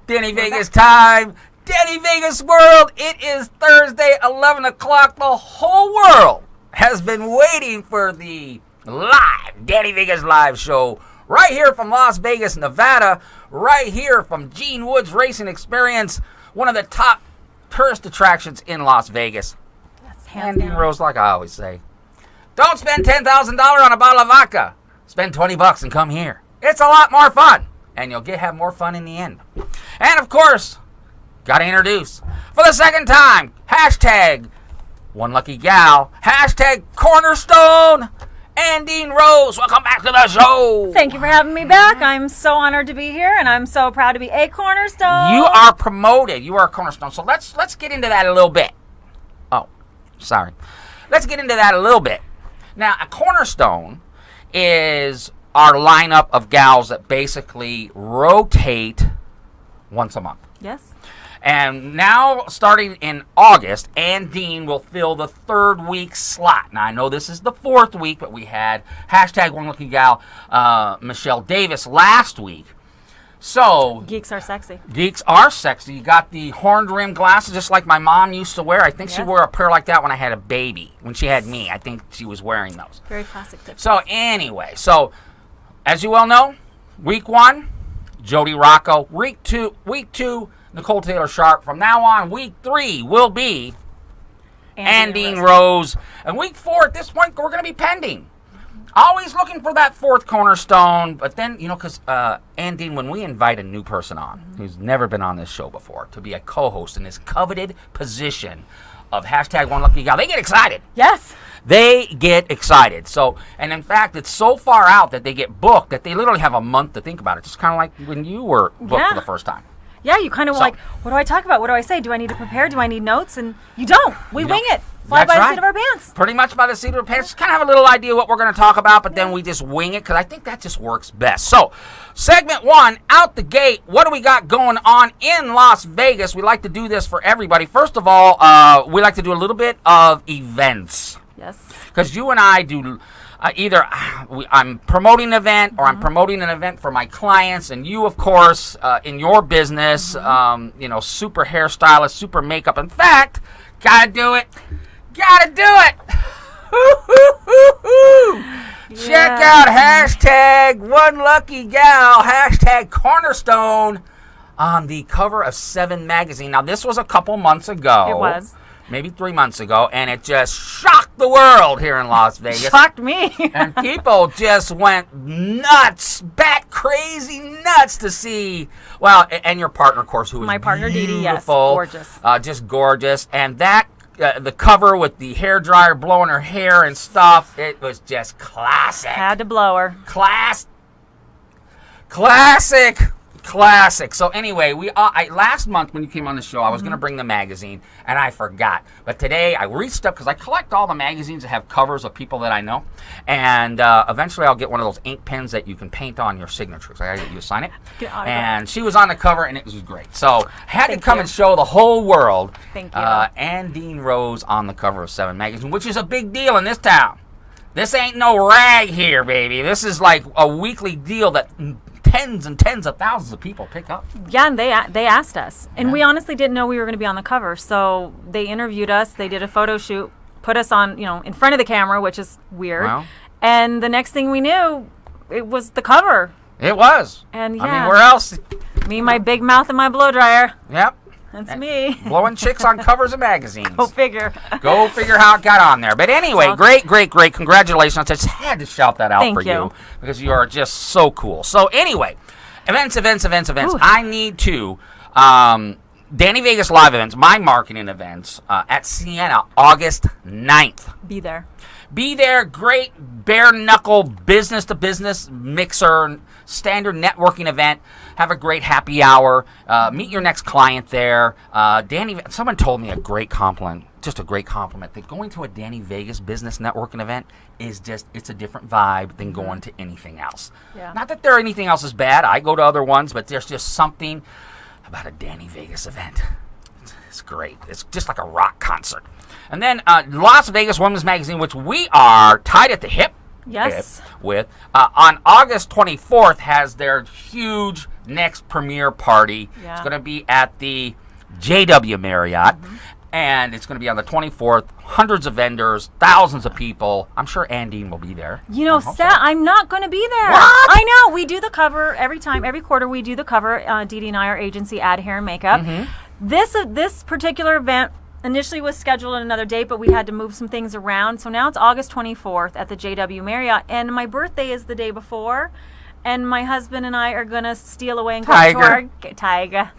Danny Vegas time. Danny Vegas world. It is Thursday, 11 o'clock. The whole world has been waiting for the live Danny Vegas live show right here from Las Vegas, Nevada, right here from Gene Woods Racing Experience, one of the top tourist attractions in Las Vegas. Andeen Rose, like I always say. Don't spend $10,000 on a bottle of vodka. Spend $20 and come here. It's a lot more fun, and you'll have more fun in the end. And of course, got to introduce for the second time, hashtag oneluckygal, hashtag cornerstone, Andeen Rose. Welcome back to the show. Thank you for having me back. I'm so honored to be here, and I'm so proud to be a cornerstone. You are promoted. You are a cornerstone. So let's get into that a little bit. Oh, sorry. Let's get into that a little bit. Now, a cornerstone is our lineup of gals that basically rotate once a month. Yes. And now, starting in August, Andeen will fill the third week slot. Now, I know this is the fourth week, but we had hashtag oneluckygal Michelle Davis last week. So Geeks are sexy. Geeks are sexy. You got the horned rim glasses, just like my mom used to wear. I think she wore a pair like that when I had a baby. When she had me, I think she was wearing those. Very classic tips. So anyway, as you well know, week one, Jody Rocco. Week two, Nicole Taylor Sharp. From now on, week three will be Andeen Rose. And week four, at this point, we're going to be pending. Always looking for that fourth cornerstone. But then, because Andeen, when we invite a new person on who's never been on this show before to be a co-host in this coveted position of hashtag oneluckygal, they get excited. Yes. They get excited. So, and in fact, it's so far out that they get booked that they literally have a month to think about it. Just kind of like when you were booked for the first time. Yeah, you kind of like, what do I talk about? What do I say? Do I need to prepare? Do I need notes? And you don't. We wing it. Fly by the seat of our pants. Pretty much by the seat of our pants. Just kind of have a little idea what we're going to talk about, but then we just wing it because I think that just works best. So, segment one, out the gate, what do we got going on in Las Vegas? We like to do this for everybody. First of all, we like to do a little bit of events. Yes. Because you and I do either I'm promoting an event or I'm promoting an event for my clients, and you, of course, in your business, super hairstylist, super makeup. In fact, gotta do it. Gotta do it. Check out hashtag oneluckygal, hashtag cornerstone on the cover of 7 magazine. Now, this was a couple months ago. It was. Maybe 3 months ago, and it just shocked the world here in Las Vegas. Shocked me. And people just went nuts, bat crazy nuts to see, and your partner, of course, who was my partner, Dee Dee, yes, gorgeous. Just gorgeous. And that, the cover with the hairdryer blowing her hair and stuff, it was just classic. Had to blow her. Classic. So anyway, last month when you came on the show, I was going to bring the magazine, and I forgot. But today, I reached up, because I collect all the magazines that have covers of people that I know. And eventually, I'll get one of those ink pens that you can paint on your signature, because I got to get you to sign it. And she was on the cover, and it was great. So had to come and show the whole world Andeen Rose on the cover of 7 magazine, which is a big deal in this town. This ain't no rag here, baby. This is like a weekly deal that tens and tens of thousands of people pick up. Yeah, and they asked us. And we honestly didn't know we were going to be on the cover. So they interviewed us. They did a photo shoot, put us on, in front of the camera, which is weird. Wow. And the next thing we knew, it was the cover. It was. And I mean, where else? Me, my big mouth, and my blow dryer. Yep. That's me. Blowing chicks on covers of magazines. Go figure. Go figure how it got on there. But anyway, great. Congratulations. I just had to shout that out for you because you are just so cool. So anyway, events. Ooh. I need to, Danny Vegas live events, my marketing events at Sienna, August 9th. Be there. Great bare knuckle business to business mixer, standard networking event. Have a great happy hour. Meet your next client there. Danny, someone told me a great compliment, that going to a Danny Vegas business networking event is it's a different vibe than going to anything else. Yeah. Not that anything else is bad. I go to other ones, but there's just something about a Danny Vegas event. It's great. It's just like a rock concert. And then Las Vegas Women's Magazine, which we are tied at the hip Yes. On August 24th has their huge next premiere party. Yeah. It's going to be at the JW Marriott. And it's going to be on the 24th. Hundreds of vendors, thousands of people. I'm sure Andeen will be there. You know, I'm not going to be there. What? I know. We do the cover every quarter. We do the cover. Dee Dee and I, our agency, Add Hair and Makeup. This particular event initially was scheduled on another date, but we had to move some things around. So now it's August 24th at the JW Marriott, and my birthday is the day before. And my husband and I are going to steal away and go to our... Tiger.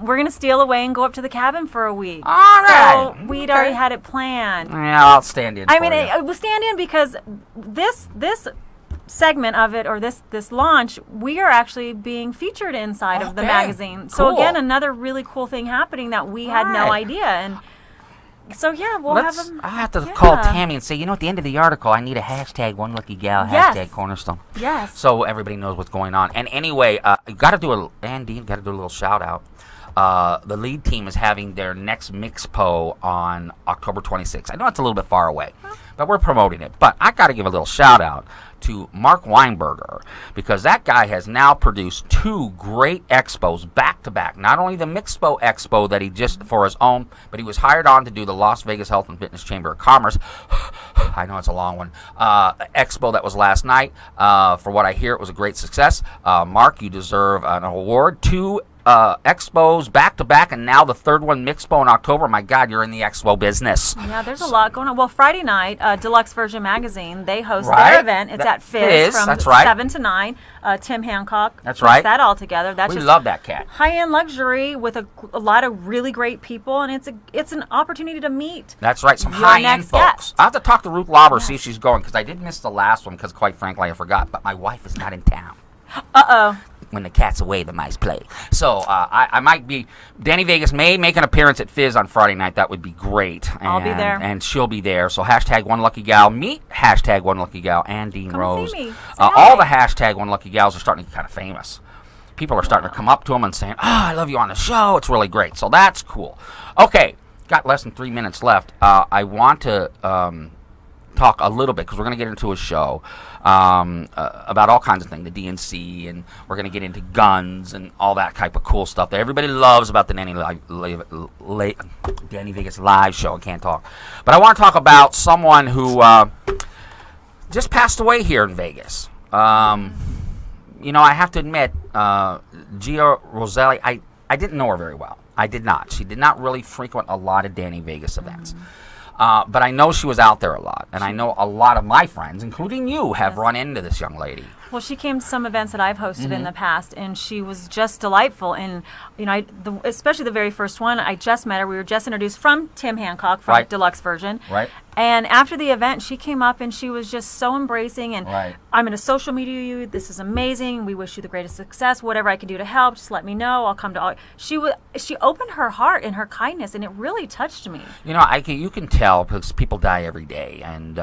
We're going to steal away and go up to the cabin for a week. All right. So we'd already had it planned. Yeah, I'll stand in it will stand in because this segment of it, or this launch, we are actually being featured inside of the magazine. So again, another really cool thing happening that we had no idea. And so yeah, I have to call Tammy and say, at the end of the article, I need a hashtag oneluckygal, hashtag cornerstone. Yes. So everybody knows what's going on. And anyway, Andeen got to do a little shout out. The lead team is having their next Mixpo on October 26th. I know it's a little bit far away, but we're promoting it. But I got to give a little shout out to Mark Weinberger, because that guy has now produced 2 great expos back to back. Not only the Mixpo Expo that he just for his own, but he was hired on to do the Las Vegas Health and Fitness Chamber of Commerce. I know it's a long one. Expo that was last night. For what I hear, it was a great success. Mark, you deserve an award. 2 expos back to back, and now the 3rd one, Mixpo, in October. My God, you're in the expo business. Yeah, there's a lot going on. Well, Friday night, Deluxe Version Magazine, they host their event. It's at Fizz from 7 to 9. Tim Hancock puts that all together. We love that cat. High-end luxury with a lot of really great people, and it's an opportunity to meet. That's right, some high-end folks. Guest. I have to talk to Ruth Lauber, see if she's going, because I did miss the last one, because quite frankly, I forgot. But my wife is not in town. Uh-oh. When the cat's away, the mice play. So I might be... Danny Vegas may make an appearance at Fizz on Friday night. That would be great. I'll be there. And she'll be there. So hashtag oneluckygal. Meet hashtag oneluckygal and Dean Rose. See me. All the hashtag oneluckygals are starting to get kind of famous. People are starting to come up to them and saying, I love you on the show. It's really great. So that's cool. Okay. Got less than 3 minutes left. I want to... talk a little bit, because we're going to get into a show about all kinds of things, the DNC, and we're going to get into guns and all that type of cool stuff that everybody loves about the Danny Vegas live show. I can't talk. But I want to talk about someone who just passed away here in Vegas. I have to admit, Jiah Rosellii, I didn't know her very well. I did not. She did not really frequent a lot of Danny Vegas events. But I know she was out there a lot, and I know a lot of my friends, including you, have run into this young lady. Well, she came to some events that I've hosted in the past, and she was just delightful. And especially the very first one, I just met her. We were just introduced from Tim Hancock from Deluxe Version. Right. And after the event, she came up and she was just so embracing. And I'm going to social media you. This is amazing. We wish you the greatest success. Whatever I can do to help, just let me know. I'll come to all. She opened her heart and her kindness, and it really touched me. You can tell, because people die every day. And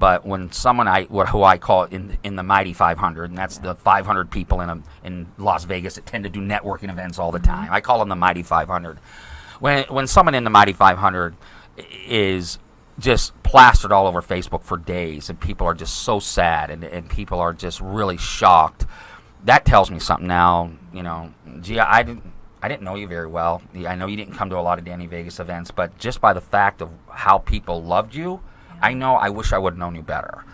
but when someone who I call in the Mighty 500, and that's the 500 people in Las Vegas that tend to do networking events all the time. I call them the Mighty 500. When someone in the Mighty 500 is just plastered all over Facebook for days, and people are just so sad, and people are just really shocked, that tells me something now. Jiah, I didn't know you very well. I know you didn't come to a lot of Danny Vegas events, but just by the fact of how people loved you, I wish I would have known you better.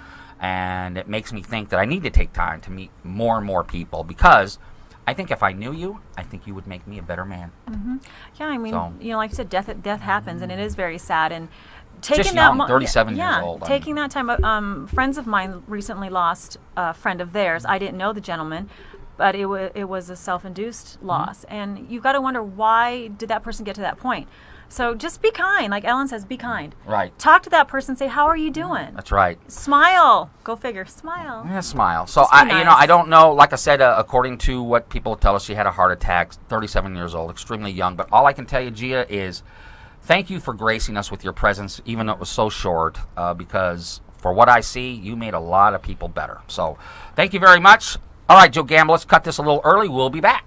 And it makes me think that I need to take time to meet more and more people, because I think if I knew you, I think you would make me a better man. Yeah, I mean, like you said, death happens, and it is very sad. And taking just young, 37 years old. Taking that time. Friends of mine recently lost a friend of theirs. I didn't know the gentleman, but it was a self-induced loss. And you've got to wonder, why did that person get to that point? So just be kind. Like Ellen says, be kind. Right. Talk to that person. Say, how are you doing? That's right. Smile. Go figure. Smile. Yeah, smile. So I don't know. Like I said, according to what people tell us, she had a heart attack. 37 years old, extremely young. But all I can tell you, Jiah, is thank you for gracing us with your presence, even though it was so short. Because for what I see, you made a lot of people better. So thank you very much. All right, Joe Gamble, let's cut this a little early. We'll be back.